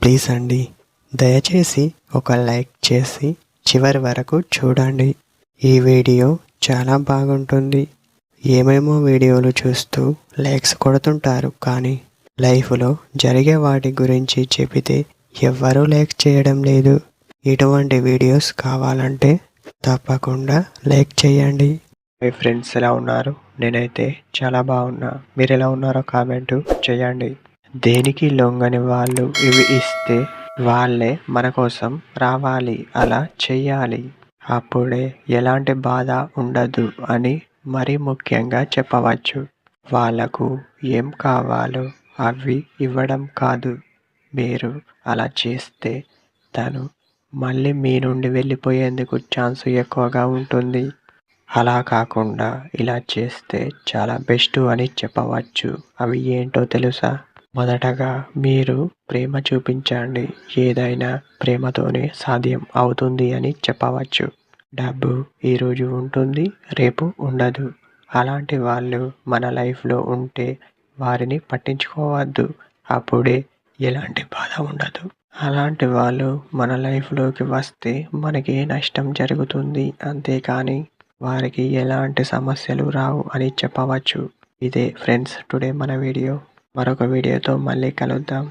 Please అండి, దయచేసి ఒక లైక్ చేసి చివరి వరకు చూడండి. ఈ వీడియో చాలా బాగుంటుంది. ఏమేమో వీడియోలు చూస్తూ లైక్స్ కొడుతుంటారు, కానీ లైఫ్లో జరిగే వాటి గురించి చెబితే ఎవ్వరూ లైక్ చేయడం లేదు. ఇటువంటి వీడియోస్ కావాలంటే తప్పకుండా లైక్ చేయండి. మీ ఫ్రెండ్స్ ఎలా ఉన్నారు? నేనైతే చాలా బాగున్నా. మీరు ఎలా ఉన్నారో కామెంటు చేయండి. దేనికి లొంగని వాళ్ళు ఇవి ఇస్తే వాళ్ళే మన కోసం రావాలి, అలా చెయ్యాలి. అప్పుడే ఎలాంటి బాధ ఉండదు అని మరీ ముఖ్యంగా చెప్పవచ్చు. వాళ్ళకు ఏం కావాలో అవి ఇవ్వడం కాదు, మీరు అలా చేస్తే తను మళ్ళీ మీ నుండి వెళ్ళిపోయేందుకు ఛాన్స్ ఎక్కువగా ఉంటుంది. అలా కాకుండా ఇలా చేస్తే చాలా బెస్ట్ అని చెప్పవచ్చు. అవి ఏంటో తెలుసా? మొదటగా మీరు ప్రేమ చూపించండి. ఏదైనా ప్రేమతోనే సాధ్యం అవుతుంది అని చెప్పవచ్చు. డబ్బు ఈరోజు ఉంటుంది, రేపు ఉండదు. అలాంటి వాళ్ళు మన లైఫ్లో ఉంటే వారిని పట్టించుకోవద్దు. అప్పుడే ఎలాంటి బాధ ఉండదు. అలాంటి వాళ్ళు మన లైఫ్లోకి వస్తే మనకి నష్టం జరుగుతుంది, అంతేకాని వారికి ఎలాంటి సమస్యలు రావు అని చెప్పవచ్చు. ఇదే ఫ్రెండ్స్ టుడే మన వీడియో. మరొక వీడియోతో మళ్ళీ కలుద్దాం.